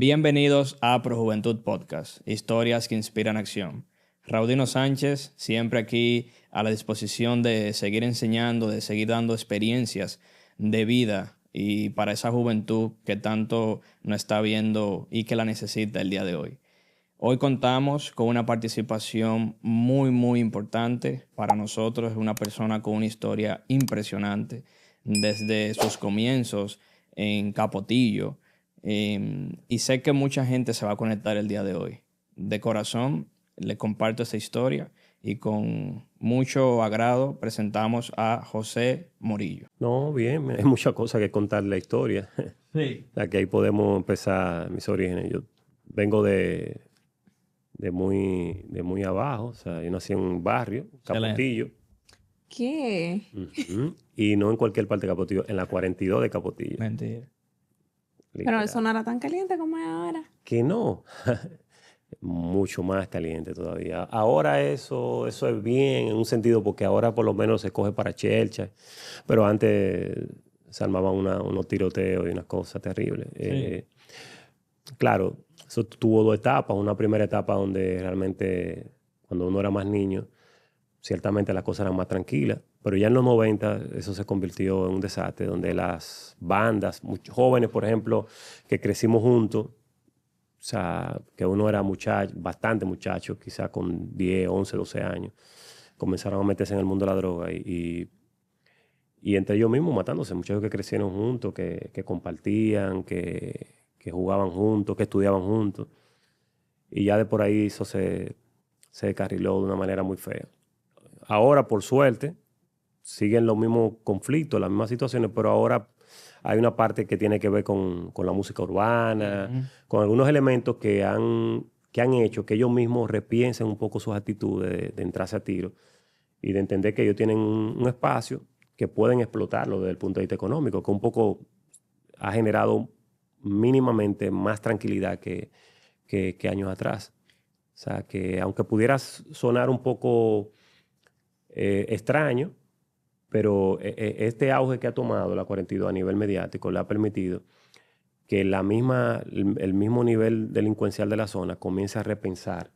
Bienvenidos a ProJuventud Podcast, historias que inspiran acción. Raudino Sánchez, siempre aquí a la disposición de seguir enseñando, de seguir dando experiencias de vida y para esa juventud que tanto nos está viendo y que la necesita el día de hoy. Hoy contamos con una participación muy importante para nosotros. Es una persona con una historia impresionante desde sus comienzos en Capotillo. Y sé que mucha gente se va a conectar el día de hoy. De corazón le comparto esta historia y con mucho agrado presentamos a José Morillo. No, bien, hay muchas cosas que contar la historia. Sí. O sea, que ahí podemos empezar mis orígenes. Yo vengo de muy abajo, o sea, yo nací en un barrio, Capotillo. ¿Qué? Y no en cualquier parte de Capotillo, en la 42 de Capotillo. Mentira. Pero eso no era tan caliente como es ahora. Que no, mucho más caliente todavía. Ahora eso es bien en un sentido porque ahora por lo menos se coge para chelcha, pero antes se armaban unos tiroteos y unas cosas terribles. Sí. Claro, eso tuvo dos etapas. Una primera etapa donde realmente cuando uno era más niño, ciertamente las cosas eran más tranquilas, pero ya en los 90 eso se convirtió en un desastre donde las bandas, muchos jóvenes, por ejemplo, que crecimos juntos, o sea, que uno era bastante muchacho, quizás con 10, 11, 12 años, comenzaron a meterse en el mundo de la droga y entre ellos mismos matándose, muchachos que crecieron juntos, que compartían, que jugaban juntos, que estudiaban juntos. Y ya de por ahí eso se descarriló de una manera muy fea. Ahora, por suerte, siguen los mismos conflictos, las mismas situaciones, pero ahora hay una parte que tiene que ver con la música urbana, con algunos elementos que han hecho que ellos mismos repiensen un poco sus actitudes de entrarse a tiro y de entender que ellos tienen un espacio que pueden explotarlo desde el punto de vista económico, que un poco ha generado mínimamente más tranquilidad que años atrás. O sea, que aunque pudiera sonar un poco extraño, pero este auge que ha tomado la 42 a nivel mediático le ha permitido que el mismo nivel delincuencial de la zona comience a repensar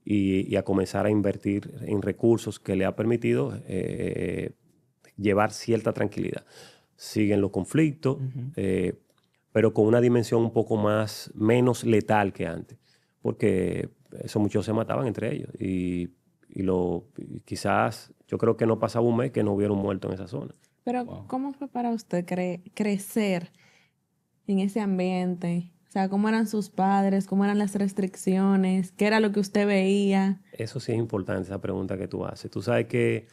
y a comenzar a invertir en recursos que le ha permitido llevar cierta tranquilidad. Siguen los conflictos, pero con una dimensión un poco menos letal que antes, porque esos muchos se mataban entre ellos y quizás yo creo que no pasaba un mes que no hubieran muerto en esa zona. Pero ¿cómo fue para usted crecer en ese ambiente? O sea, ¿cómo eran sus padres? ¿Cómo eran las restricciones? ¿Qué era lo que usted veía? Eso sí es importante, esa pregunta que tú haces. Tú sabes que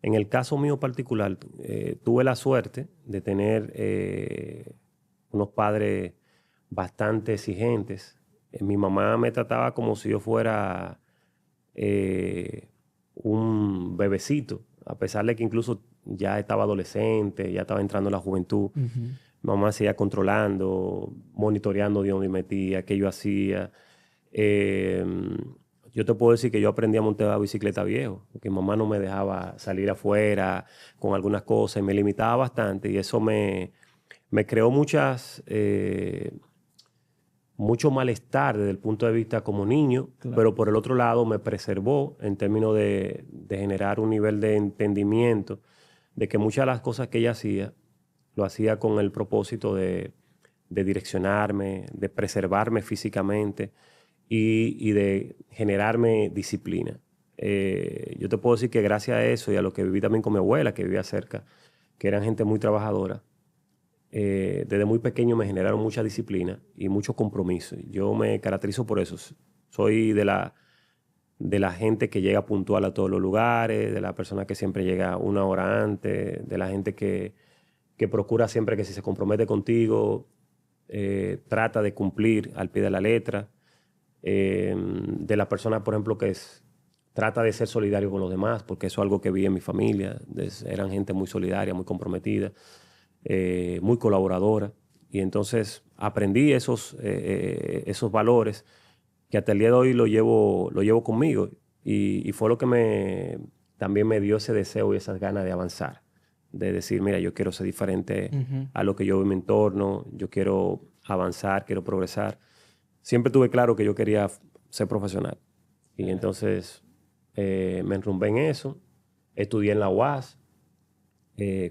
en el caso mío particular, tuve la suerte de tener unos padres bastante exigentes. Mi mamá me trataba como si yo fuera un bebecito, a pesar de que incluso ya estaba adolescente, ya estaba entrando en la juventud. Mi mamá seguía controlando, monitoreando de dónde metía, qué yo hacía. Yo te puedo decir que yo aprendí a montar la bicicleta viejo, porque mi mamá no me dejaba salir afuera con algunas cosas y me limitaba bastante y eso me creó mucho malestar desde el punto de vista como niño, claro. Pero por el otro lado me preservó en términos de generar un nivel de entendimiento de que muchas de las cosas que ella hacía, lo hacía con el propósito de direccionarme, de preservarme físicamente y de generarme disciplina. Yo te puedo decir que gracias a eso y a lo que viví también con mi abuela, que vivía cerca, que eran gente muy trabajadora, desde muy pequeño me generaron mucha disciplina y mucho compromiso. Yo me caracterizo por eso. Soy de la gente que llega puntual a todos los lugares, de la persona que siempre llega una hora antes, de la gente que procura siempre que si se compromete contigo, trata de cumplir al pie de la letra. De la persona, por ejemplo, trata de ser solidario con los demás, porque eso es algo que vi en mi familia. Eran gente muy solidaria, muy comprometida. Muy colaboradora, y entonces aprendí esos valores que hasta el día de hoy lo llevo conmigo y fue lo que también me dio ese deseo y esas ganas de avanzar, de decir, mira, yo quiero ser diferente a lo que yo veo en mi entorno, yo quiero avanzar, quiero progresar. siempre tuve claro que yo quería ser profesional. Y entonces me enrumbé en eso. Estudié en la UAS,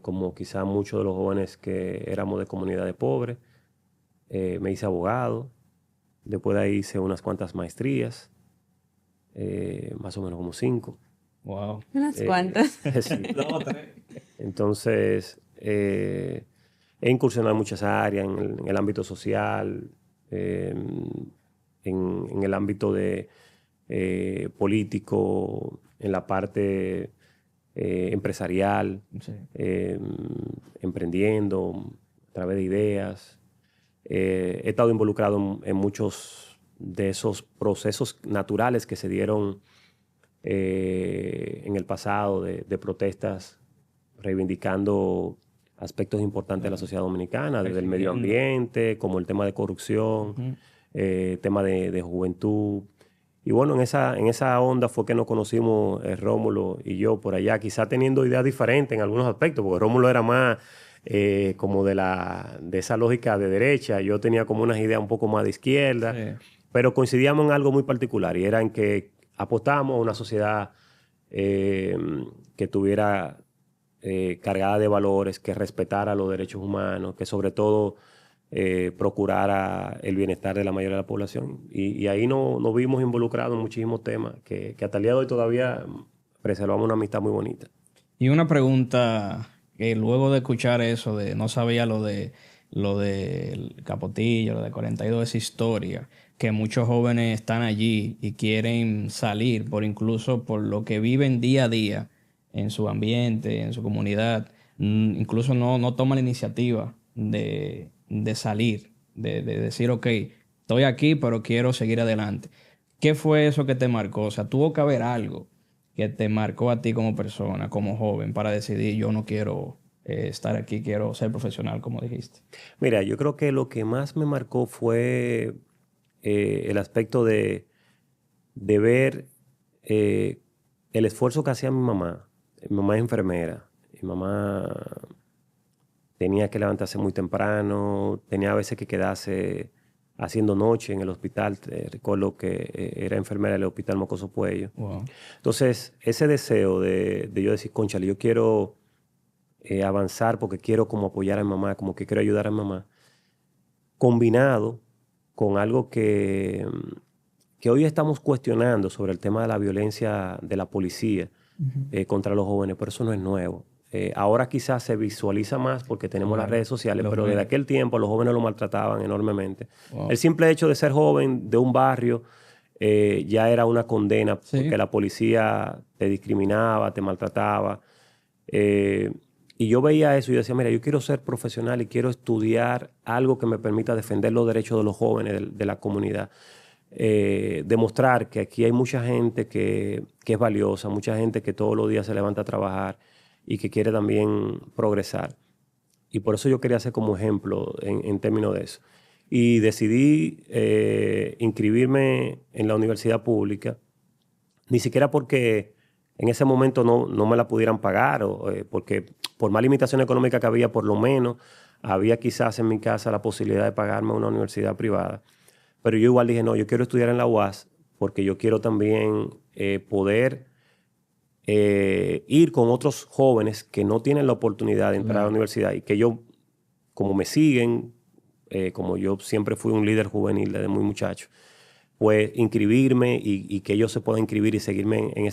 como quizá muchos de los jóvenes que éramos de comunidades pobres. Me hice abogado. Después de ahí hice unas cuantas maestrías, más o menos como 5. Wow. Unas cuantas. Sí. No, 3. Entonces, he incursionado en muchas áreas, en el ámbito social, en el ámbito de político, en la parte empresarial, Sí. emprendiendo a través de ideas. He estado involucrado en muchos de esos procesos naturales que se dieron en el pasado de protestas reivindicando aspectos importantes de la sociedad dominicana, desde el medio ambiente, como el tema de corrupción, tema de juventud. Y bueno, en esa onda fue que nos conocimos Rómulo y yo por allá, quizá teniendo ideas diferentes en algunos aspectos, porque Rómulo era más como de esa lógica de derecha, yo tenía como unas ideas un poco más de izquierda, Sí. pero coincidíamos en algo muy particular y era en que apostábamos a una sociedad que tuviera cargada de valores, que respetara los derechos humanos, que sobre todo procurara el bienestar de la mayoría de la población. Y ahí nos vimos involucrados en muchísimos temas que hasta el día de hoy todavía preservamos una amistad muy bonita. Y una pregunta que luego de escuchar eso, de no sabía lo del Capotillo, lo de 42, esa historia, que muchos jóvenes están allí y quieren salir incluso por lo que viven día a día en su ambiente, en su comunidad, incluso no toman la iniciativa de salir, de decir, ok, estoy aquí, pero quiero seguir adelante. ¿Qué fue eso que te marcó? O sea, tuvo que haber algo que te marcó a ti como persona, como joven, para decidir, yo no quiero estar aquí, quiero ser profesional, como dijiste. Mira, yo creo que lo que más me marcó fue el aspecto de ver el esfuerzo que hacía mi mamá. Mi mamá es enfermera. Mi mamá tenía que levantarse muy temprano, tenía a veces que quedarse haciendo noche en el hospital. Recuerdo que era enfermera del Hospital Mocoso Puello. Wow. Entonces, ese deseo de yo decir, cónchale, yo quiero avanzar porque quiero como apoyar a mi mamá, como que quiero ayudar a mi mamá, combinado con algo que hoy estamos cuestionando sobre el tema de la violencia de la policía contra los jóvenes, pero eso no es nuevo. Ahora quizás se visualiza más porque tenemos las redes sociales, pero desde aquel tiempo los jóvenes lo maltrataban enormemente. Wow. El simple hecho de ser joven de un barrio ya era una condena porque la policía te discriminaba, te maltrataba. Y yo veía eso y decía, mira, yo quiero ser profesional y quiero estudiar algo que me permita defender los derechos de los jóvenes de la comunidad. Demostrar que aquí hay mucha gente que es valiosa, mucha gente que todos los días se levanta a trabajar y que quiere también progresar. Y por eso yo quería ser como ejemplo en términos de eso. Y decidí inscribirme en la universidad pública, ni siquiera porque en ese momento no me la pudieran pagar, porque por más limitación económica que había, por lo menos había quizás en mi casa la posibilidad de pagarme una universidad privada. Pero yo igual dije, no, yo quiero estudiar en la UAS porque yo quiero también poder ir con otros jóvenes que no tienen la oportunidad de entrar a la universidad y que ellos, como me siguen, como yo siempre fui un líder juvenil desde muy muchacho, pues inscribirme y que ellos se puedan inscribir y seguirme en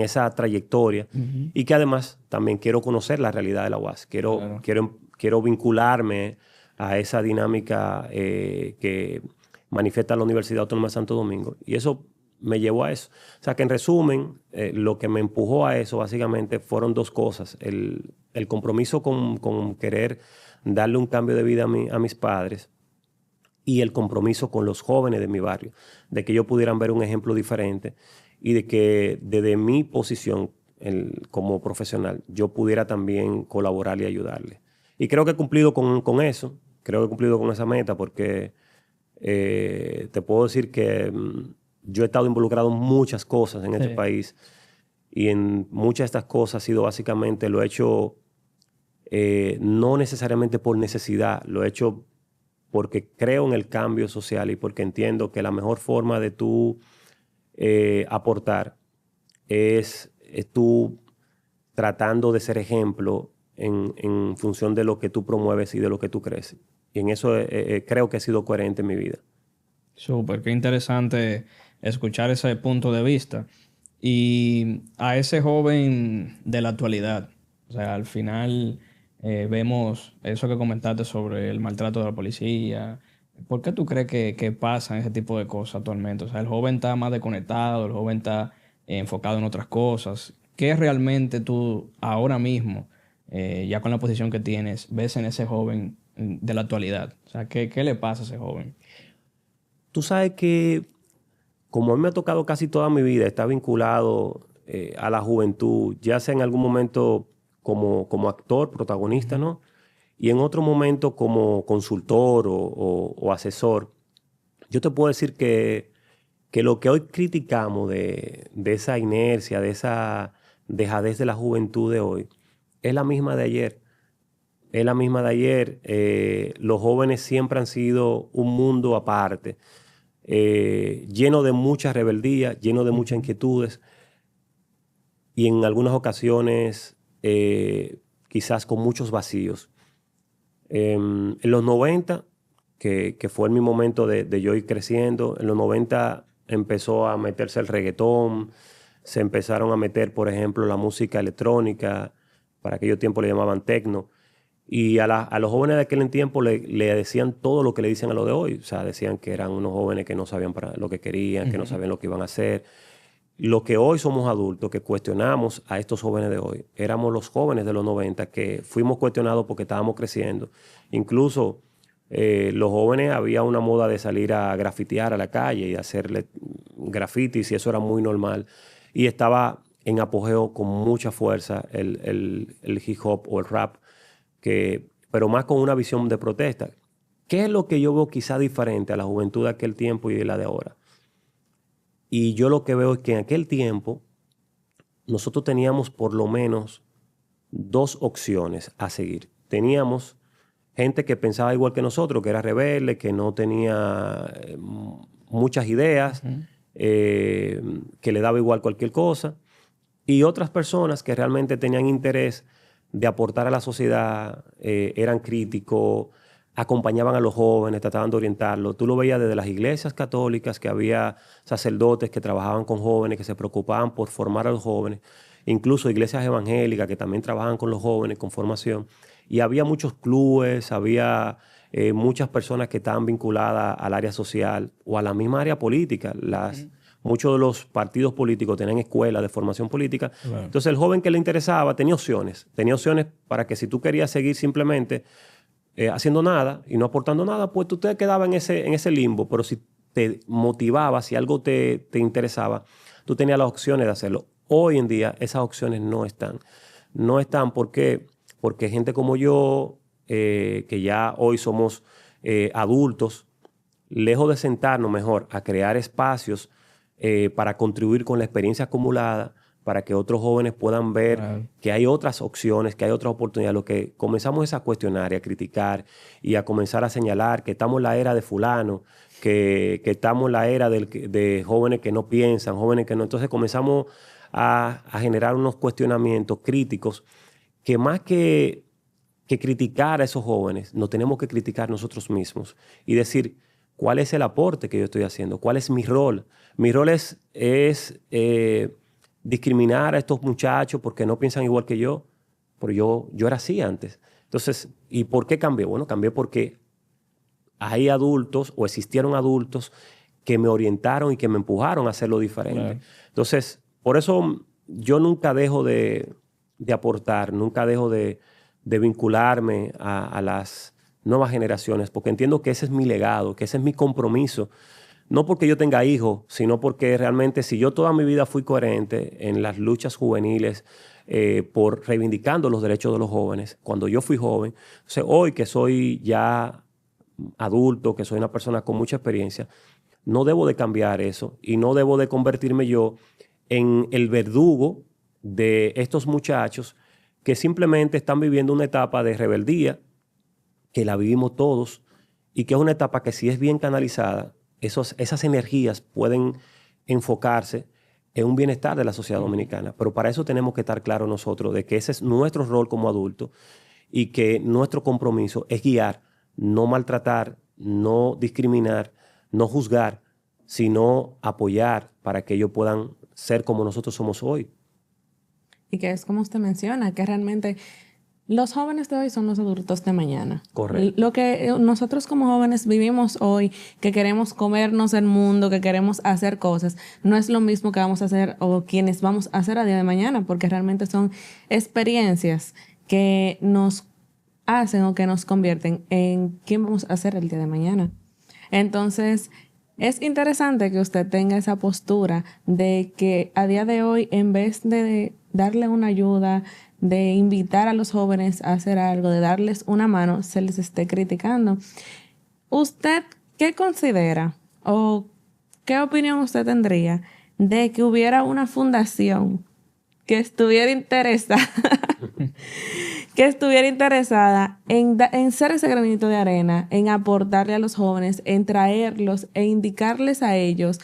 esa trayectoria. Y que además también quiero conocer la realidad de la UAS. Quiero vincularme a esa dinámica que manifiesta la Universidad Autónoma de Santo Domingo. Y eso me llevó a eso. O sea que en resumen, lo que me empujó a eso básicamente fueron dos cosas. El compromiso con querer darle un cambio de vida a mis padres y el compromiso con los jóvenes de mi barrio, de que ellos pudieran ver un ejemplo diferente y de que desde mi posición como profesional yo pudiera también colaborar y ayudarle. Y creo que he cumplido con eso, creo que he cumplido con esa meta porque te puedo decir que yo he estado involucrado en muchas cosas en este país y en muchas de estas cosas ha sido básicamente, lo he hecho no necesariamente por necesidad, lo he hecho porque creo en el cambio social y porque entiendo que la mejor forma de tú aportar es tú tratando de ser ejemplo en función de lo que tú promueves y de lo que tú crees. Y en eso creo que he sido coherente en mi vida. Súper, qué interesante escuchar ese punto de vista. Y a ese joven de la actualidad, o sea, al final vemos eso que comentaste sobre el maltrato de la policía. ¿Por qué tú crees que pasan ese tipo de cosas actualmente? O sea, el joven está más desconectado, el joven está enfocado en otras cosas. ¿Qué realmente tú ahora mismo, ya con la posición que tienes, ves en ese joven de la actualidad? O sea, ¿qué le pasa a ese joven? Tú sabes que como a mí me ha tocado casi toda mi vida estar vinculado a la juventud, ya sea en algún momento como actor, protagonista, ¿no? Y en otro momento como consultor o asesor, yo te puedo decir que lo que hoy criticamos de esa inercia, de esa dejadez de la juventud de hoy, es la misma de ayer. Es la misma de ayer. Los jóvenes siempre han sido un mundo aparte, lleno de mucha rebeldía, lleno de muchas inquietudes y en algunas ocasiones quizás con muchos vacíos. En los 90, que fue mi momento de yo ir creciendo, en los 90 empezó a meterse el reggaetón, se empezaron a meter, por ejemplo, la música electrónica, para aquellos tiempos le llamaban techno, y a los jóvenes de aquel tiempo le decían todo lo que le dicen a los de hoy. O sea, decían que eran unos jóvenes que no sabían para lo que querían, que no sabían lo que iban a hacer. Lo que hoy somos adultos, que cuestionamos a estos jóvenes de hoy, éramos los jóvenes de los 90 que fuimos cuestionados porque estábamos creciendo. Incluso los jóvenes, había una moda de salir a grafitear a la calle y hacerle grafitis, y eso era muy normal. Y estaba en apogeo con mucha fuerza el hip hop o el rap, pero más con una visión de protesta. ¿Qué es lo que yo veo quizá diferente a la juventud de aquel tiempo y de la de ahora? Y yo lo que veo es que en aquel tiempo nosotros teníamos por lo menos dos opciones a seguir. Teníamos gente que pensaba igual que nosotros, que era rebelde, que no tenía muchas ideas, que le daba igual cualquier cosa. Y otras personas que realmente tenían interés de aportar a la sociedad, eran críticos, acompañaban a los jóvenes, trataban de orientarlos. Tú lo veías desde las iglesias católicas, que había sacerdotes que trabajaban con jóvenes, que se preocupaban por formar a los jóvenes. Incluso iglesias evangélicas que también trabajaban con los jóvenes, con formación. Y había muchos clubes, había muchas personas que estaban vinculadas al área social o a la misma área política. Muchos de los partidos políticos tenían escuelas de formación política. Claro. Entonces el joven que le interesaba tenía opciones. Tenía opciones para que si tú querías seguir simplemente haciendo nada y no aportando nada, pues tú te quedabas en ese limbo. Pero si te motivaba, si algo te interesaba, tú tenías las opciones de hacerlo. Hoy en día esas opciones no están. No están porque gente como yo, que ya hoy somos adultos, lejos de sentarnos mejor a crear espacios para contribuir con la experiencia acumulada, para que otros jóvenes puedan ver que hay otras opciones, que hay otras oportunidades. Lo que comenzamos es a cuestionar y a criticar y a comenzar a señalar que estamos en la era de fulano, que estamos en la era de jóvenes que no piensan, jóvenes que no. Entonces comenzamos a generar unos cuestionamientos críticos que más que criticar a esos jóvenes, nos tenemos que criticar nosotros mismos y decir, ¿cuál es el aporte que yo estoy haciendo? ¿Cuál es mi rol? Mi rol es discriminar a estos muchachos porque no piensan igual que yo, pero yo era así antes. Entonces, ¿y por qué cambié? Bueno, cambié porque hay adultos o existieron adultos que me orientaron y que me empujaron a hacerlo diferente. Claro. Entonces, por eso yo nunca dejo de aportar, nunca dejo de vincularme a las nuevas generaciones, porque entiendo que ese es mi legado, que ese es mi compromiso. No porque yo tenga hijos, sino porque realmente si yo toda mi vida fui coherente en las luchas juveniles por reivindicando los derechos de los jóvenes, cuando yo fui joven, entonces hoy que soy ya adulto, que soy una persona con mucha experiencia, no debo de cambiar eso y no debo de convertirme yo en el verdugo de estos muchachos que simplemente están viviendo una etapa de rebeldía, que la vivimos todos, y que es una etapa que si es bien canalizada, esas energías pueden enfocarse en un bienestar de la sociedad dominicana. Pero para eso tenemos que estar claros nosotros de que ese es nuestro rol como adultos y que nuestro compromiso es guiar, no maltratar, no discriminar, no juzgar, sino apoyar para que ellos puedan ser como nosotros somos hoy. Y que es como usted menciona, que realmente los jóvenes de hoy son los adultos de mañana. Correcto. Lo que nosotros como jóvenes vivimos hoy, que queremos comernos el mundo, que queremos hacer cosas, no es lo mismo que vamos a hacer o quienes vamos a hacer a día de mañana, porque realmente son experiencias que nos hacen o que nos convierten en quién vamos a ser el día de mañana. Entonces, es interesante que usted tenga esa postura de que a día de hoy, en vez de darle una ayuda, de invitar a los jóvenes a hacer algo, de darles una mano, se les esté criticando. ¿Usted qué considera o qué opinión usted tendría de que hubiera una fundación que estuviera interesada en ser ese granito de arena, en aportarle a los jóvenes, en traerlos e indicarles a ellos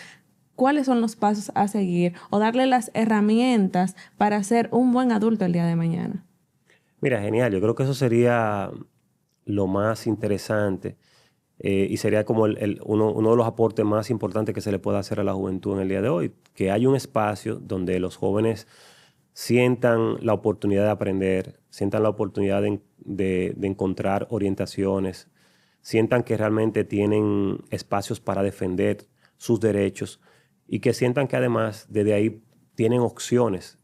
cuáles son los pasos a seguir o darle las herramientas para ser un buen adulto el día de mañana? Mira, genial. Yo creo que eso sería lo más interesante y sería como uno de los aportes más importantes que se le pueda hacer a la juventud en el día de hoy. Que hay un espacio donde los jóvenes sientan la oportunidad de aprender, sientan la oportunidad de encontrar orientaciones, sientan que realmente tienen espacios para defender sus derechos y que sientan que además desde ahí tienen opciones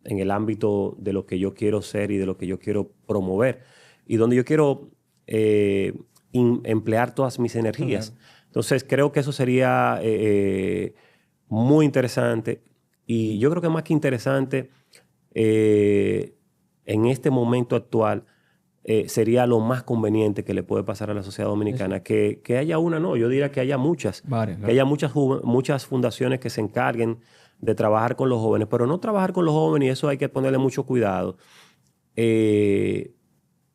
en el ámbito de lo que yo quiero ser y de lo que yo quiero promover y donde yo quiero emplear todas mis energías. Claro. Entonces creo que eso sería muy interesante y yo creo que más que interesante en este momento actual sería lo más conveniente que le puede pasar a la sociedad dominicana. Sí. Que haya una, no, yo diría que haya muchas. Varias, claro. Que haya muchas fundaciones que se encarguen de trabajar con los jóvenes, pero no trabajar con los jóvenes, y eso hay que ponerle mucho cuidado,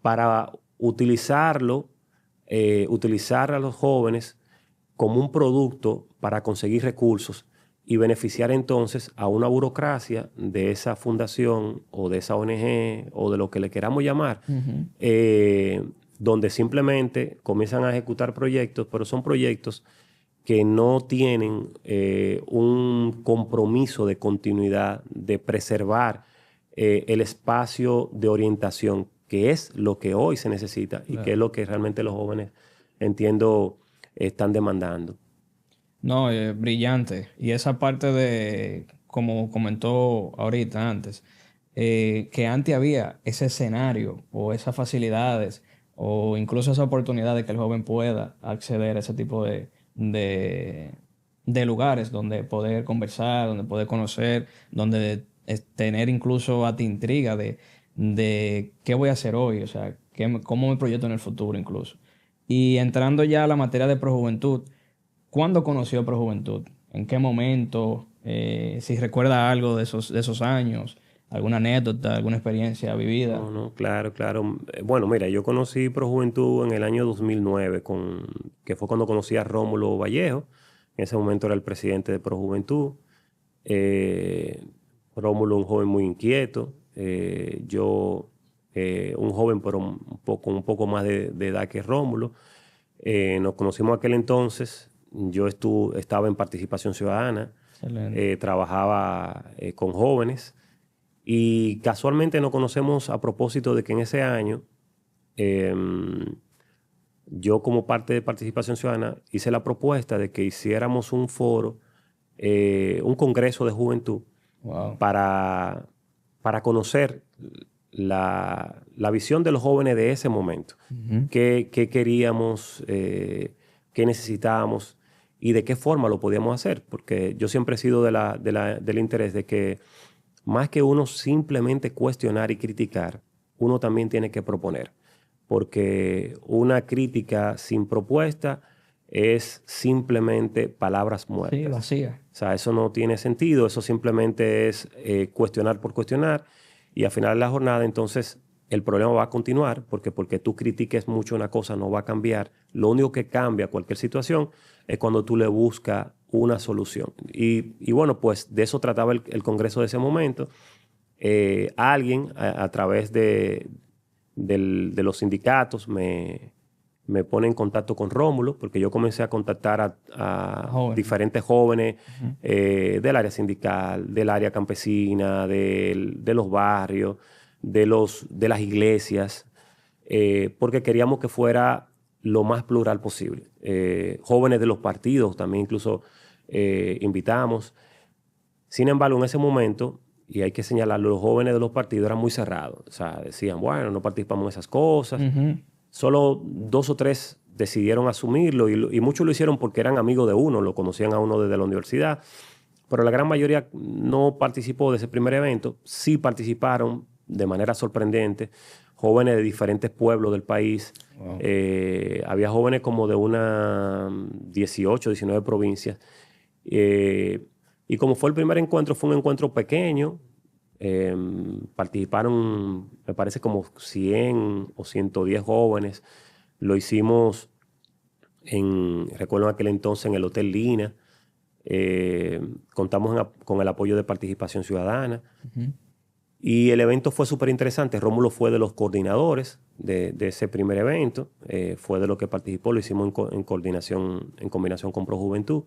para utilizar a los jóvenes como un producto para conseguir recursos y beneficiar entonces a una burocracia de esa fundación o de esa ONG o de lo que le queramos llamar, donde simplemente comienzan a ejecutar proyectos, pero son proyectos que no tienen un compromiso de continuidad, de preservar el espacio de orientación, que es lo que hoy se necesita. Claro. Y que es lo que realmente los jóvenes, entiendo, están demandando. No, brillante. Y esa parte de, como comentó ahorita antes, que antes había ese escenario o esas facilidades o incluso esa oportunidad de que el joven pueda acceder a ese tipo de lugares donde poder conversar, donde poder conocer, donde tener incluso a ti intriga de qué voy a hacer hoy, o sea, cómo me proyecto en el futuro incluso. Y entrando ya a la materia de Projuventud, ¿cuándo conoció Projuventud? ¿En qué momento? Si recuerda algo de esos años, alguna anécdota, alguna experiencia vivida. No, claro. Bueno, mira, yo conocí Projuventud en el año 2009, que fue cuando conocí a Rómulo Vallejo. En ese momento era el presidente de Projuventud. Rómulo, un joven muy inquieto. Yo, un joven, pero un poco más de edad que Rómulo. Nos conocimos aquel entonces. Yo estaba en Participación Ciudadana. Trabajaba con jóvenes. Y casualmente nos conocemos a propósito de que en ese año yo, como parte de Participación Ciudadana, hice la propuesta de que hiciéramos un foro, un congreso de juventud. Wow. para conocer la visión de los jóvenes de ese momento. Uh-huh. Qué queríamos, qué necesitábamos y de qué forma lo podíamos hacer. Porque yo siempre he sido del interés de que más que uno simplemente cuestionar y criticar, uno también tiene que proponer. Porque una crítica sin propuesta es simplemente palabras muertas. Sí, vacía. O sea, eso no tiene sentido. Eso simplemente es cuestionar por cuestionar. Y al final de la jornada, entonces, el problema va a continuar, porque tú critiques mucho una cosa no va a cambiar. Lo único que cambia cualquier situación es cuando tú le buscas una solución. Y bueno, pues de eso trataba el Congreso de ese momento. Alguien a través de los sindicatos me pone en contacto con Rómulo, porque yo comencé a contactar a diferentes jóvenes del área sindical, del área campesina, de los barrios, de las iglesias, porque queríamos que fuera lo más plural posible. Jóvenes de los partidos también incluso invitamos. Sin embargo, en ese momento, y hay que señalarlo, los jóvenes de los partidos eran muy cerrados. O sea, decían, bueno, no participamos en esas cosas. Solo 2 o 3 decidieron asumirlo y muchos lo hicieron porque eran amigos de uno, lo conocían a uno desde la universidad. Pero la gran mayoría no participó de ese primer evento. Sí participaron de manera sorprendente jóvenes de diferentes pueblos del país. Wow. Había jóvenes como de unas 18, 19 provincias. Y como fue el primer encuentro, fue un encuentro pequeño. Participaron, me parece, como 100 o 110 jóvenes. Lo hicimos, recuerdo en aquel entonces, en el Hotel Lina. Contamos con el apoyo de Participación Ciudadana. Y el evento fue súper interesante. Rómulo fue de los coordinadores de ese primer evento. Fue de los que participó. Lo hicimos en combinación con ProJuventud.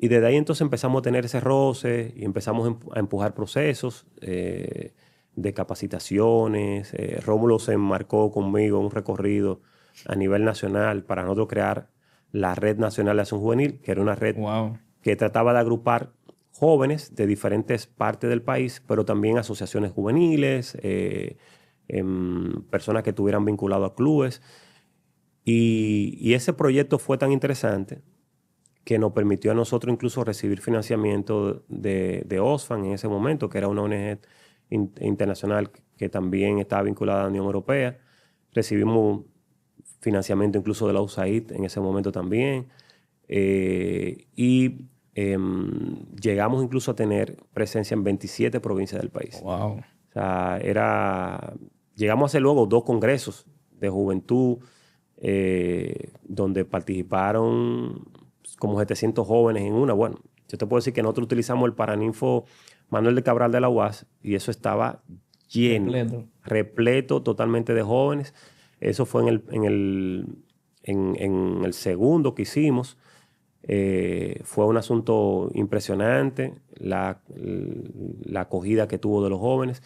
Y desde ahí entonces empezamos a tener ese roce y empezamos a empujar procesos de capacitaciones. Rómulo se embarcó conmigo en un recorrido a nivel nacional para nosotros crear la Red Nacional de Acción Juvenil, que era una red que trataba de agrupar jóvenes de diferentes partes del país, pero también asociaciones juveniles, personas que estuvieran vinculadas a clubes. Y ese proyecto fue tan interesante que nos permitió a nosotros incluso recibir financiamiento de Oxfam en ese momento, que era una ONG internacional que también estaba vinculada a la Unión Europea. Recibimos financiamiento incluso de la USAID en ese momento también. Llegamos incluso a tener presencia en 27 provincias del país. Wow. O sea, llegamos a hacer luego 2 congresos de juventud donde participaron como 700 jóvenes en una. Bueno, yo te puedo decir que nosotros utilizamos el Paraninfo Manuel de Cabral de la UAS y eso estaba lleno, repleto totalmente de jóvenes. Eso fue en el segundo que hicimos. Fue un asunto impresionante, la acogida que tuvo de los jóvenes.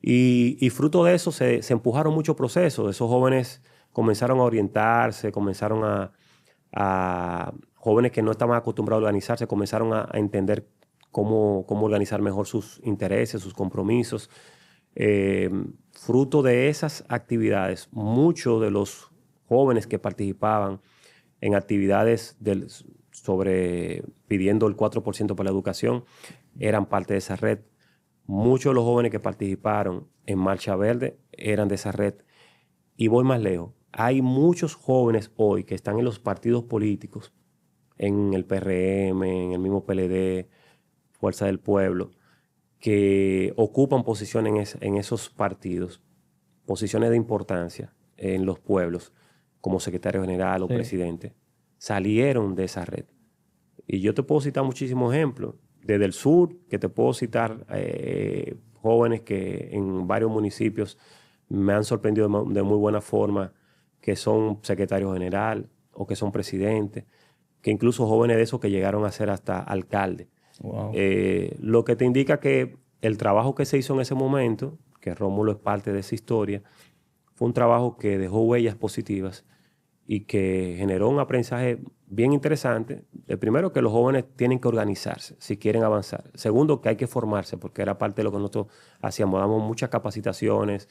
Y fruto de eso se empujaron muchos procesos. Esos jóvenes comenzaron a orientarse, jóvenes que no estaban acostumbrados a organizarse, comenzaron a entender cómo organizar mejor sus intereses, sus compromisos. Fruto de esas actividades, muchos de los jóvenes que participaban en actividades pidiendo el 4% para la educación eran parte de esa red. Muchos de los jóvenes que participaron en Marcha Verde eran de esa red. Y voy más lejos. Hay muchos jóvenes hoy que están en los partidos políticos, en el PRM, en el mismo PLD, Fuerza del Pueblo, que ocupan posiciones en esos partidos, posiciones de importancia en los pueblos, como secretario general o presidente, salieron de esa red. Y yo te puedo citar muchísimos ejemplos. Desde el sur, que te puedo citar jóvenes que en varios municipios me han sorprendido de muy buena forma, que son secretarios general o que son presidentes, que incluso jóvenes de esos que llegaron a ser hasta alcalde. Wow. Lo que te indica que el trabajo que se hizo en ese momento, que Rómulo es parte de esa historia, fue un trabajo que dejó huellas positivas y que generó un aprendizaje bien interesante. El primero, que los jóvenes tienen que organizarse si quieren avanzar. Segundo, que hay que formarse, porque era parte de lo que nosotros hacíamos. Damos muchas capacitaciones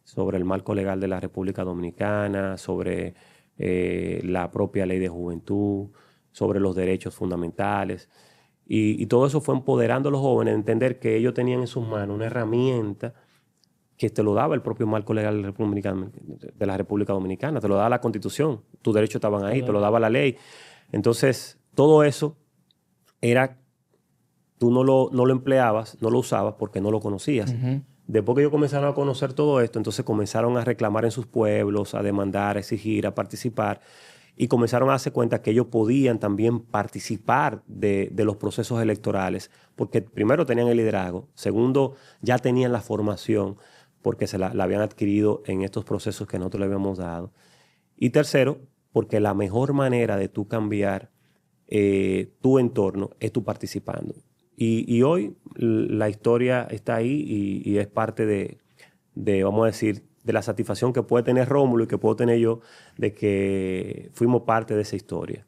sobre el marco legal de la República Dominicana, sobre la propia ley de juventud, sobre los derechos fundamentales. Y todo eso fue empoderando a los jóvenes a entender que ellos tenían en sus manos una herramienta que te lo daba el propio marco legal de la República Dominicana, te lo daba la Constitución, tus derechos estaban ahí, te lo daba la ley. Entonces, todo eso tú no lo empleabas, no lo usabas porque no lo conocías. Después que ellos comenzaron a conocer todo esto, entonces comenzaron a reclamar en sus pueblos, a demandar, a exigir, a participar, y comenzaron a darse cuenta que ellos podían también participar de los procesos electorales, porque primero tenían el liderazgo, segundo, ya tenían la formación, porque la habían adquirido en estos procesos que nosotros le habíamos dado. Y tercero, porque la mejor manera de tú cambiar tu entorno es tú participando. Y hoy la historia está ahí y es parte de, vamos a decir, de la satisfacción que puede tener Rómulo y que puedo tener yo de que fuimos parte de esa historia.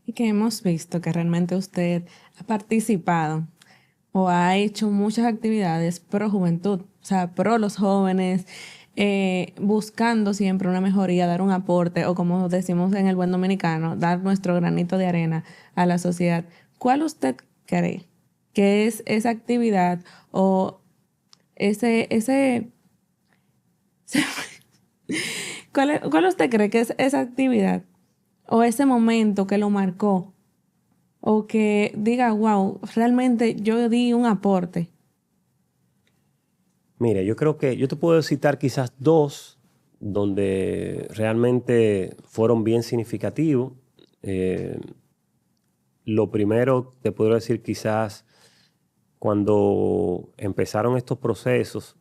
Y que hemos visto que realmente usted ha participado o ha hecho muchas actividades pro juventud, o sea, pro los jóvenes, buscando siempre una mejoría, dar un aporte, o como decimos en el buen dominicano, dar nuestro granito de arena a la sociedad. ¿Cuál usted cree que es esa actividad o ese ¿Cuál usted cree que es esa actividad o ese momento que lo marcó o que diga, wow, realmente yo di un aporte? Mira, yo creo que yo te puedo citar quizás dos donde realmente fueron bien significativos. Lo primero, te puedo decir quizás cuando empezaron estos procesos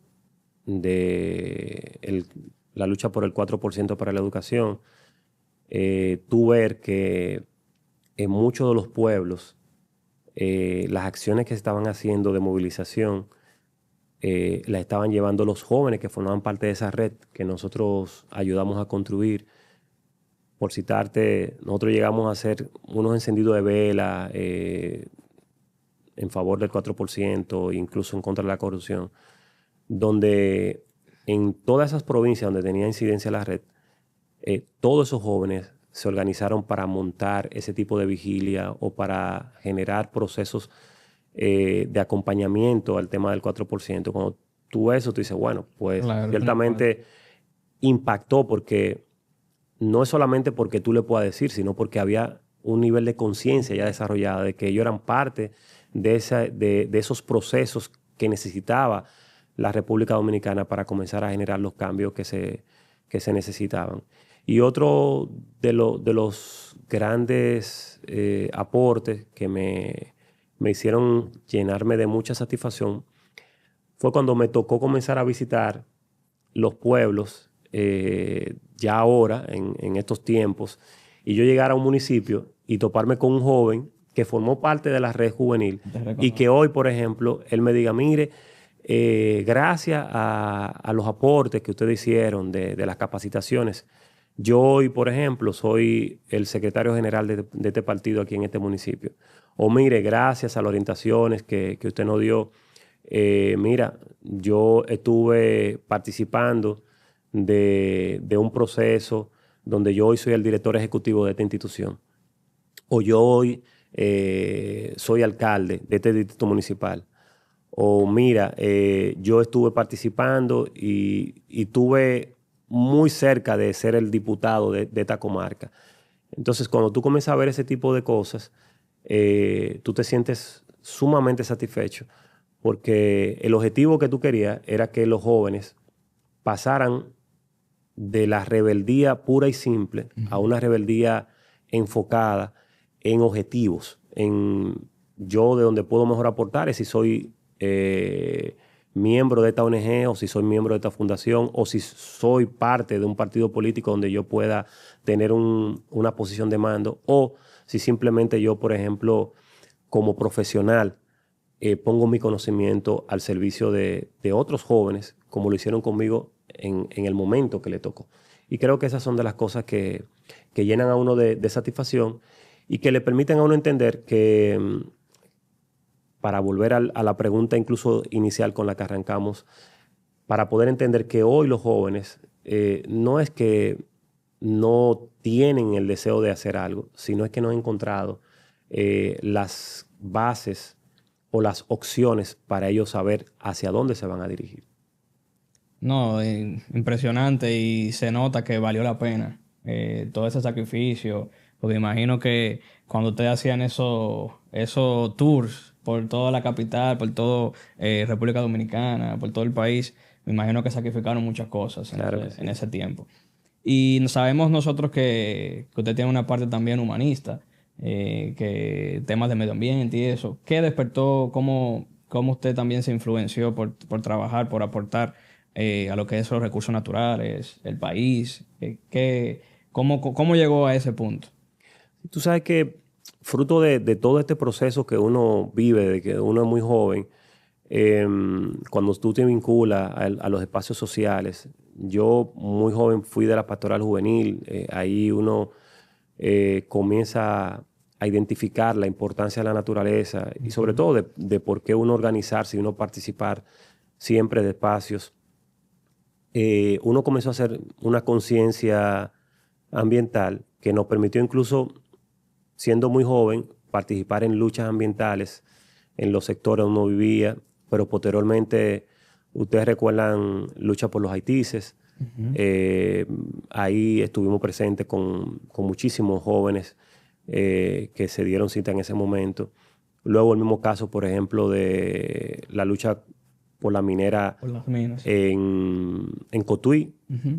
de la lucha por el 4% para la educación, tú ver que en muchos de los pueblos las acciones que se estaban haciendo de movilización las estaban llevando los jóvenes que formaban parte de esa red que nosotros ayudamos a construir. Por citarte, nosotros llegamos a hacer unos encendidos de vela en favor del 4%, incluso en contra de la corrupción, donde en todas esas provincias donde tenía incidencia la red, todos esos jóvenes se organizaron para montar ese tipo de vigilia o para generar procesos de acompañamiento al tema del 4%. Cuando tú ves eso, tú dices, bueno, pues claro, ciertamente impactó porque no es solamente porque tú le puedas decir, sino porque había un nivel de conciencia ya desarrollada de que ellos eran parte de esos procesos que necesitaba la República Dominicana para comenzar a generar los cambios que se necesitaban. Y otro de los grandes aportes que me hicieron llenarme de mucha satisfacción fue cuando me tocó comenzar a visitar los pueblos ya ahora, en estos tiempos, y yo llegar a un municipio y toparme con un joven que formó parte de la red juvenil y que hoy, por ejemplo, él me diga, mire, gracias a los aportes que ustedes hicieron de las capacitaciones, yo hoy, por ejemplo, soy el secretario general de este partido aquí en este municipio. O mire, gracias a las orientaciones que usted nos dio, mira, yo estuve participando de un proceso donde yo hoy soy el director ejecutivo de esta institución. O yo hoy soy alcalde de este distrito municipal. O mira, yo estuve participando y estuve muy cerca de ser el diputado de esta comarca. Entonces, cuando tú comienzas a ver ese tipo de cosas, tú te sientes sumamente satisfecho porque el objetivo que tú querías era que los jóvenes pasaran de la rebeldía pura y simple a una rebeldía enfocada en objetivos, en yo de donde puedo mejor aportar es si soy miembro de esta ONG o si soy miembro de esta fundación o si soy parte de un partido político donde yo pueda tener una posición de mando o si simplemente yo, por ejemplo, como profesional pongo mi conocimiento al servicio de otros jóvenes como lo hicieron conmigo en el momento que le tocó. Y creo que esas son de las cosas que llenan a uno de satisfacción y que le permiten a uno entender que, para volver a la pregunta incluso inicial con la que arrancamos, para poder entender que hoy los jóvenes no es que no tienen el deseo de hacer algo, sino es que no han encontrado las bases o las opciones para ellos saber hacia dónde se van a dirigir. No, impresionante y se nota que valió la pena todo ese sacrificio, porque imagino que cuando ustedes hacían esos tours por toda la capital, por todo República Dominicana, por todo el país. Me imagino que sacrificaron muchas cosas Claro en ese tiempo. Y sabemos nosotros que usted tiene una parte también humanista, que temas de medio ambiente y eso. ¿Qué despertó? ¿Cómo usted también se influenció por trabajar, por aportar a lo que es los recursos naturales, el país? ¿Cómo llegó a ese punto? Tú sabes que fruto de todo este proceso que uno vive, de que uno es muy joven, cuando tú te vinculas a los espacios sociales, yo muy joven fui de la pastoral juvenil, ahí uno comienza a identificar la importancia de la naturaleza y sobre todo de por qué uno organizarse y uno participar siempre de espacios. Uno comenzó a hacer una conciencia ambiental que nos permitió incluso, siendo muy joven, participar en luchas ambientales en los sectores donde uno vivía, pero posteriormente, ustedes recuerdan lucha por los haitises. Ahí estuvimos presentes con muchísimos jóvenes que se dieron cita en ese momento. Luego el mismo caso, por ejemplo, de la lucha por la minera Por las minas. en Cotuí,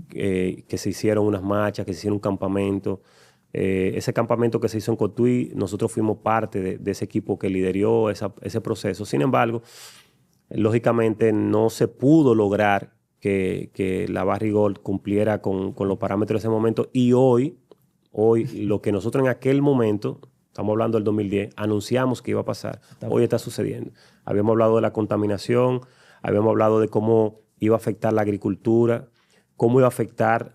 que se hicieron unas marchas, que se hicieron un campamento. Ese campamento que se hizo en Cotuí, nosotros fuimos parte de ese equipo que lideró ese proceso. Sin embargo, lógicamente no se pudo lograr que la Barrigold cumpliera con los parámetros de ese momento. Y hoy, lo que nosotros en aquel momento, estamos hablando del 2010, anunciamos que iba a pasar, hoy está sucediendo. Habíamos hablado de la contaminación, habíamos hablado de cómo iba a afectar la agricultura, cómo iba a afectar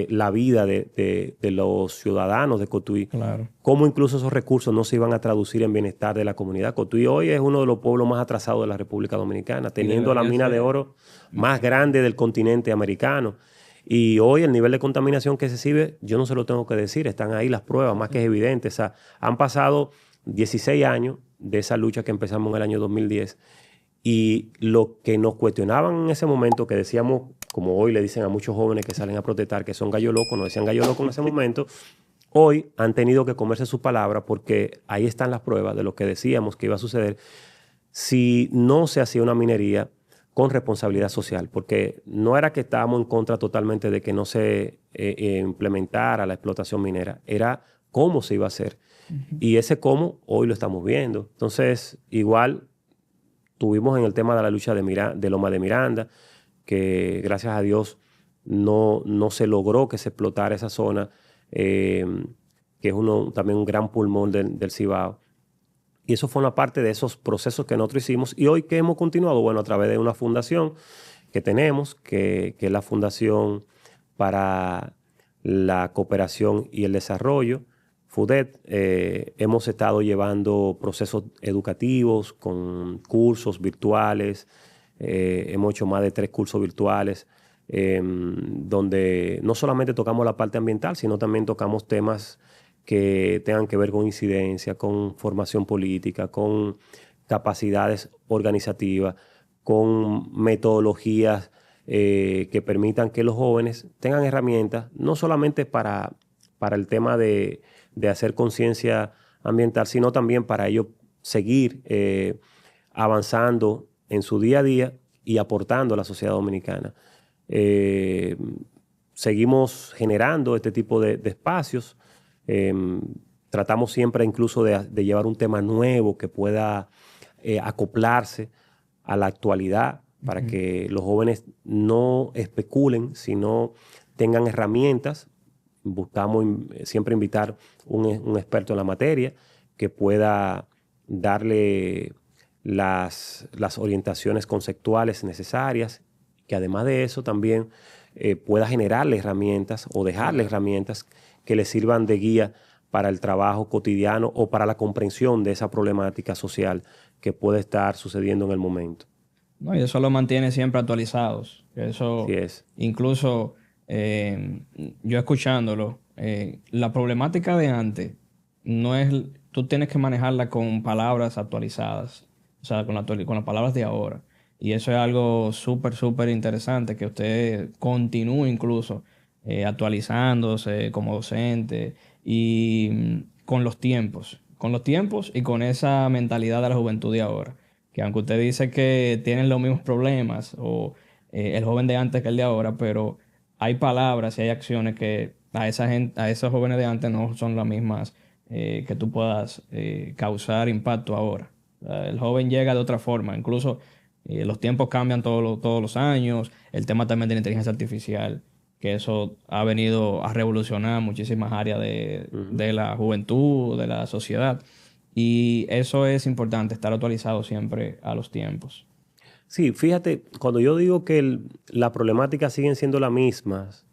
la vida de los ciudadanos de Cotuí, Claro. cómo incluso esos recursos no se iban a traducir en bienestar de la comunidad. Cotuí hoy es uno de los pueblos más atrasados de la República Dominicana, teniendo la mina de oro más grande del continente americano. Y hoy el nivel de contaminación que se exhibe, yo no se lo tengo que decir, están ahí las pruebas, más que es evidente. O sea, han pasado 16 años de esa lucha que empezamos en el año 2010. Y lo que nos cuestionaban en ese momento, que decíamos, como hoy le dicen a muchos jóvenes que salen a protestar, que son gallo locos, nos decían gallo loco en ese momento, hoy han tenido que comerse sus palabras porque ahí están las pruebas de lo que decíamos que iba a suceder si no se hacía una minería con responsabilidad social, porque no era que estábamos en contra totalmente de que no se implementara la explotación minera, era cómo se iba a hacer. Y ese cómo hoy lo estamos viendo. Entonces, igual tuvimos en el tema de la lucha de Loma de Miranda, que gracias a Dios no se logró que se explotara esa zona, que es también un gran pulmón del Cibao. Y eso fue una parte de esos procesos que nosotros hicimos. Y hoy que hemos continuado, bueno, a través de una fundación que tenemos, que es la Fundación para la Cooperación y el Desarrollo, FUDED, hemos estado llevando procesos educativos con cursos virtuales. Hemos hecho más de 3 cursos virtuales donde no solamente tocamos la parte ambiental, sino también tocamos temas que tengan que ver con incidencia, con formación política, con capacidades organizativas, con metodologías que permitan que los jóvenes tengan herramientas, no solamente para el tema de hacer conciencia ambiental, sino también para ellos seguir avanzando en su día a día y aportando a la sociedad dominicana. Seguimos generando este tipo de espacios. Tratamos siempre incluso de llevar un tema nuevo que pueda acoplarse a la actualidad para que los jóvenes no especulen, sino tengan herramientas. Buscamos siempre invitar un experto en la materia que pueda darle las orientaciones conceptuales necesarias, que además de eso también pueda generarle herramientas o dejarle herramientas que les sirvan de guía para el trabajo cotidiano o para la comprensión de esa problemática social que puede estar sucediendo en el momento. No, y eso lo mantiene siempre actualizados. Eso, Así es. incluso yo escuchándolo, la problemática de antes no es, tú tienes que manejarla con palabras actualizadas, o sea, con las palabras de ahora. Y eso es algo súper, súper interesante, que usted continúe incluso actualizándose como docente y con los tiempos, con los tiempos y con esa mentalidad de la juventud de ahora. Que aunque usted dice que tienen los mismos problemas o el joven de antes que el de ahora, pero hay palabras y hay acciones que a esa gente, a esos jóvenes de antes no son las mismas que tú puedas causar impacto ahora. El joven llega de otra forma, incluso los tiempos cambian todos los años, el tema también de la inteligencia artificial, que eso ha venido a revolucionar muchísimas áreas de la juventud, de la sociedad. Y eso es importante, estar actualizado siempre a los tiempos. Sí, fíjate, cuando yo digo que la problemática siguen siendo las mismas,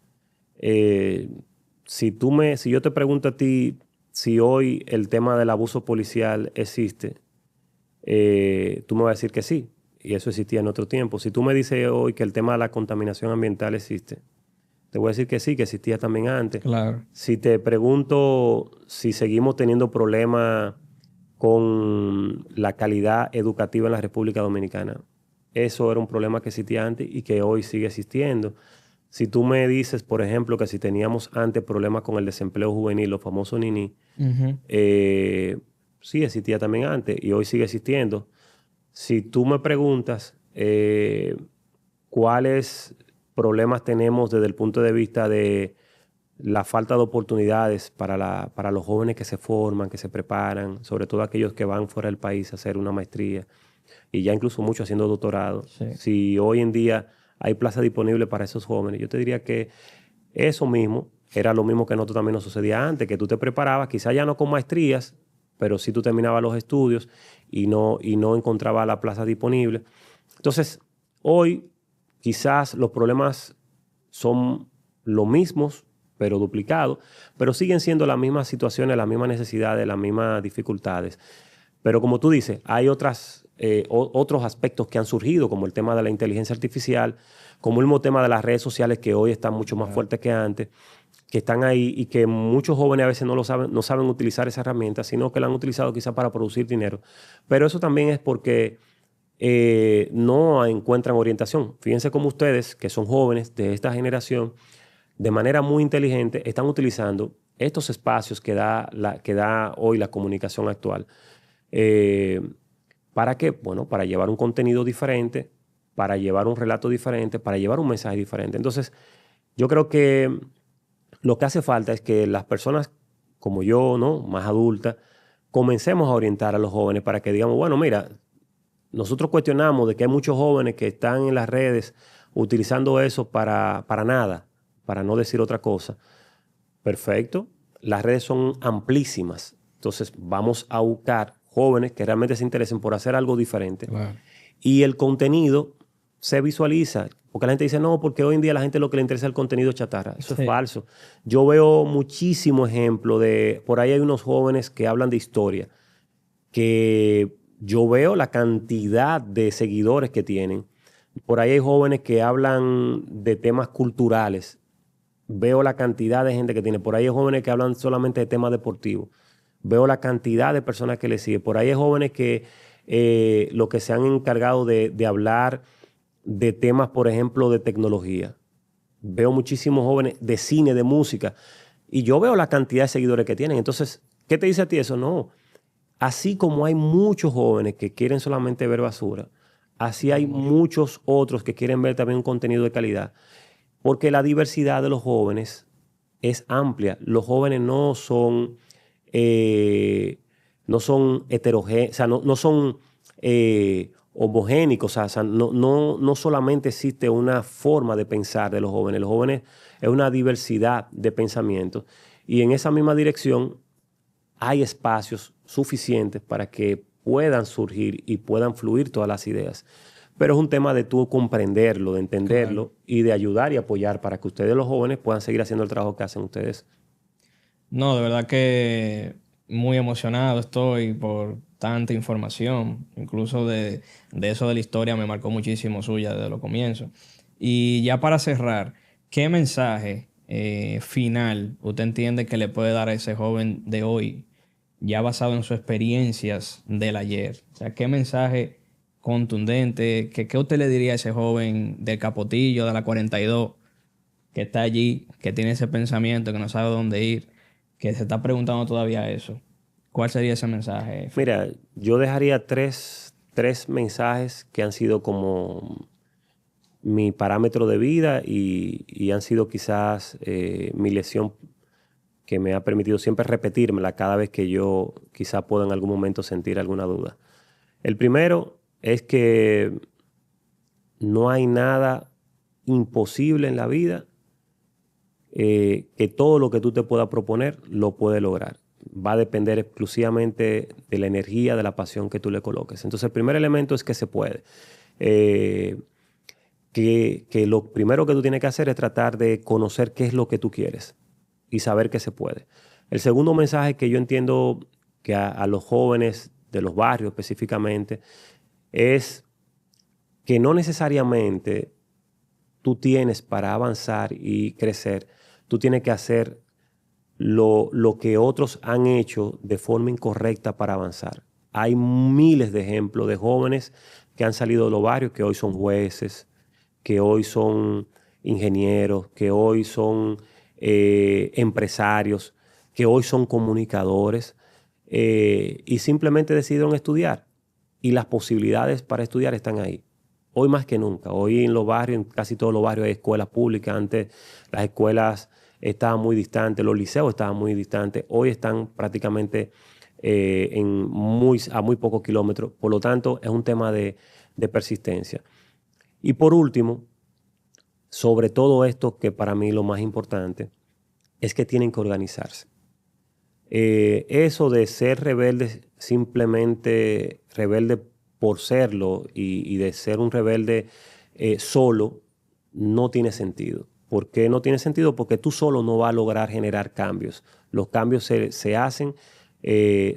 si yo te pregunto a ti si hoy el tema del abuso policial existe, tú me vas a decir que sí, y eso existía en otro tiempo. Si tú me dices hoy que el tema de la contaminación ambiental existe, te voy a decir que sí, que existía también antes. Claro. Si te pregunto si seguimos teniendo problemas con la calidad educativa en la República Dominicana, eso era un problema que existía antes y que hoy sigue existiendo. Si tú me dices, por ejemplo, que si teníamos antes problemas con el desempleo juvenil, los famosos NINI, sí existía también antes y hoy sigue existiendo. Si tú me preguntas cuáles problemas tenemos desde el punto de vista de la falta de oportunidades para los jóvenes que se forman, que se preparan, sobre todo aquellos que van fuera del país a hacer una maestría y ya incluso muchos haciendo doctorado. Sí. Si hoy en día hay plazas disponibles para esos jóvenes, yo te diría que eso mismo era lo mismo que a nosotros también nos sucedía antes, que tú te preparabas, quizás ya no con maestrías, pero sí tú terminabas los estudios y no encontrabas la plaza disponible. Entonces, hoy quizás los problemas son los mismos, pero duplicados, pero siguen siendo las mismas situaciones, las mismas necesidades, las mismas dificultades. Pero como tú dices, hay otros aspectos que han surgido, como el tema de la inteligencia artificial, como el mismo tema de las redes sociales, que hoy están mucho más fuertes que antes, que están ahí y que muchos jóvenes a veces no saben utilizar esa herramienta, sino que la han utilizado quizás para producir dinero. Pero eso también es porque no encuentran orientación. Fíjense cómo ustedes, que son jóvenes de esta generación, de manera muy inteligente, están utilizando estos espacios que da hoy la comunicación actual. ¿Para qué? Bueno, para llevar un contenido diferente, para llevar un relato diferente, para llevar un mensaje diferente. Entonces, yo creo que lo que hace falta es que las personas como yo, ¿no?, más adultas, comencemos a orientar a los jóvenes para que digamos, bueno, mira, nosotros cuestionamos de que hay muchos jóvenes que están en las redes utilizando eso para nada, para no decir otra cosa. Perfecto. Las redes son amplísimas. Entonces, vamos a buscar jóvenes que realmente se interesen por hacer algo diferente. Claro. Y el contenido se visualiza. Porque la gente dice, no, porque hoy en día a la gente lo que le interesa es el contenido chatarra. Eso es falso. Yo veo muchísimo ejemplo de... Por ahí hay unos jóvenes que hablan de historia, que yo veo la cantidad de seguidores que tienen. Por ahí hay jóvenes que hablan de temas culturales. Veo la cantidad de gente que tiene. Por ahí hay jóvenes que hablan solamente de temas deportivos. Veo la cantidad de personas que les siguen. Por ahí hay jóvenes que lo que se han encargado de hablar de temas, por ejemplo, de tecnología. Veo muchísimos jóvenes de cine, de música. Y yo veo la cantidad de seguidores que tienen. Entonces, ¿qué te dice a ti eso? No. Así como hay muchos jóvenes que quieren solamente ver basura, así hay muchos otros que quieren ver también un contenido de calidad. Porque la diversidad de los jóvenes es amplia. Los jóvenes no son heterogéneos, o sea, no son homogéneos. O sea, no solamente existe una forma de pensar de los jóvenes. Los jóvenes es una diversidad de pensamientos. Y en esa misma dirección hay espacios suficientes para que puedan surgir y puedan fluir todas las ideas. Pero es un tema de tú comprenderlo, de entenderlo, claro, y de ayudar y apoyar para que ustedes, los jóvenes, puedan seguir haciendo el trabajo que hacen ustedes. No, de verdad que muy emocionado estoy por tanta información. Incluso de eso de la historia me marcó muchísimo suya desde los comienzos. Y ya para cerrar, ¿qué mensaje final usted entiende que le puede dar a ese joven de hoy, ya basado en sus experiencias del ayer? O sea, ¿qué mensaje contundente, qué usted le diría a ese joven del Capotillo, de la 42, que está allí, que tiene ese pensamiento, que no sabe dónde ir, que se está preguntando todavía eso? ¿Cuál sería ese mensaje? Mira, yo dejaría tres mensajes que han sido como mi parámetro de vida y han sido quizás mi lección que me ha permitido siempre repetírmela cada vez que yo quizás pueda en algún momento sentir alguna duda. El primero es que no hay nada imposible en la vida, que todo lo que tú te puedas proponer lo puedes lograr. Va a depender exclusivamente de la energía, de la pasión que tú le coloques. Entonces, el primer elemento es que se puede. Que lo primero que tú tienes que hacer es tratar de conocer qué es lo que tú quieres y saber que se puede. El segundo mensaje que yo entiendo que a los jóvenes de los barrios específicamente es que no necesariamente tú tienes para avanzar y crecer, tú tienes que hacer lo que otros han hecho de forma incorrecta para avanzar. Hay miles de ejemplos de jóvenes que han salido de los barrios, que hoy son jueces, que hoy son ingenieros, que hoy son empresarios, que hoy son comunicadores, y simplemente decidieron estudiar. Y las posibilidades para estudiar están ahí. Hoy más que nunca. Hoy en los barrios, en casi todos los barrios hay escuelas públicas. Antes las escuelas estaban muy distantes, los liceos estaban muy distantes. Hoy están prácticamente a muy pocos kilómetros. Por lo tanto, es un tema de persistencia. Y por último, sobre todo esto, que para mí lo más importante, es que tienen que organizarse. Eso de ser rebelde, simplemente rebelde por serlo y de ser un rebelde solo, no tiene sentido. ¿Por qué no tiene sentido? Porque tú solo no vas a lograr generar cambios. Los cambios se hacen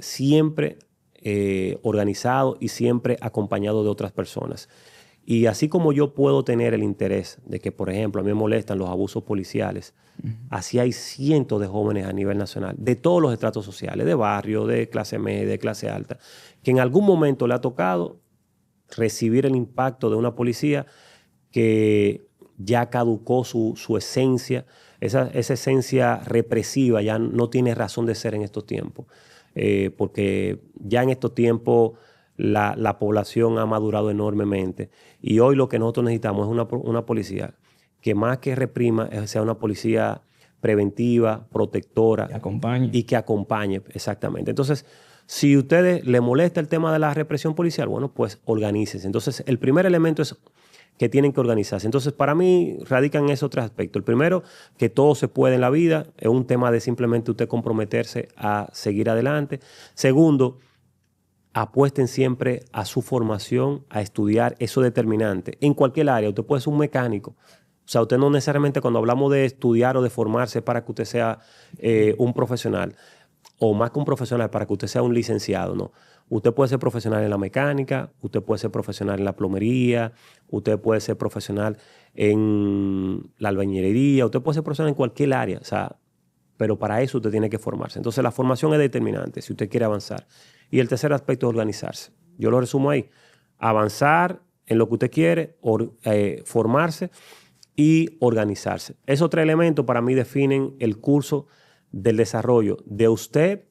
siempre organizados y siempre acompañados de otras personas. Y así como yo puedo tener el interés de que, por ejemplo, a mí me molestan los abusos policiales, así hay cientos de jóvenes a nivel nacional, de todos los estratos sociales, de barrio, de clase media, de clase alta, que en algún momento le ha tocado recibir el impacto de una policía que ya caducó su esencia, esa esencia represiva ya no tiene razón de ser en estos tiempos, porque ya en estos tiempos la población ha madurado enormemente y hoy lo que nosotros necesitamos es una policía que más que reprima sea una policía preventiva, protectora y que acompañe exactamente. Entonces, si a ustedes les molesta el tema de la represión policial, bueno, pues organícense. Entonces, el primer elemento es que tienen que organizarse. Entonces, para mí, radican en esos tres aspectos. El primero, que todo se puede en la vida. Es un tema de simplemente usted comprometerse a seguir adelante. Segundo, apuesten siempre a su formación, a estudiar. Eso es determinante. En cualquier área, usted puede ser un mecánico. O sea, usted no necesariamente cuando hablamos de estudiar o de formarse para que usted sea un profesional, o más que un profesional, para que usted sea un licenciado, no. Usted puede ser profesional en la mecánica, usted puede ser profesional en la plomería, usted puede ser profesional en la albañilería, usted puede ser profesional en cualquier área, o sea, pero para eso usted tiene que formarse. Entonces la formación es determinante si usted quiere avanzar. Y el tercer aspecto es organizarse. Yo lo resumo ahí. Avanzar en lo que usted quiere, formarse y organizarse. Esos tres elementos para mí definen el curso del desarrollo de usted,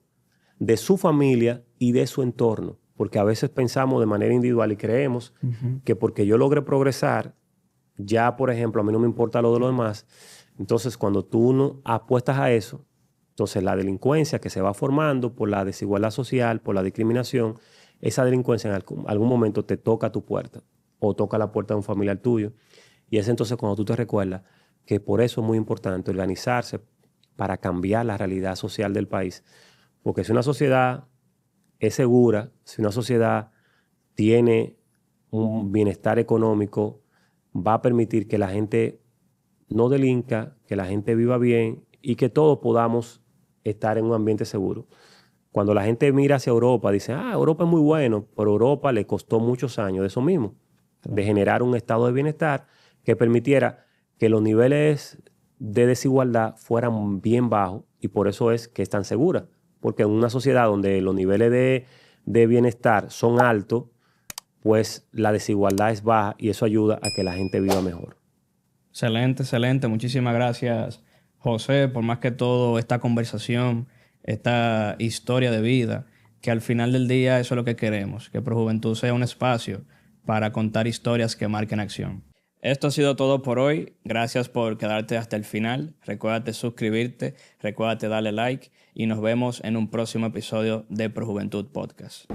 de su familia y de su entorno. Porque a veces pensamos de manera individual y creemos que porque yo logré progresar, ya, por ejemplo, a mí no me importa lo de los demás. Entonces, cuando tú no apuestas a eso, entonces la delincuencia que se va formando por la desigualdad social, por la discriminación, esa delincuencia en algún momento te toca a tu puerta o toca la puerta de un familiar tuyo. Y es entonces cuando tú te recuerdas que por eso es muy importante organizarse para cambiar la realidad social del país. Porque si una sociedad es segura, si una sociedad tiene un bienestar económico, va a permitir que la gente no delinca, que la gente viva bien y que todos podamos estar en un ambiente seguro. Cuando la gente mira hacia Europa, dice, Europa es muy bueno, pero a Europa le costó muchos años de eso mismo, de generar un estado de bienestar que permitiera que los niveles de desigualdad fueran bien bajos y por eso es que es tan segura. Porque en una sociedad donde los niveles de bienestar son altos, pues la desigualdad es baja y eso ayuda a que la gente viva mejor. Excelente, excelente. Muchísimas gracias, José, por más que todo esta conversación, esta historia de vida que al final del día eso es lo que queremos, que ProJuventud sea un espacio para contar historias que marquen acción. Esto ha sido todo por hoy. Gracias por quedarte hasta el final. Recuérdate suscribirte, recuérdate darle like y nos vemos en un próximo episodio de ProJuventud Podcast.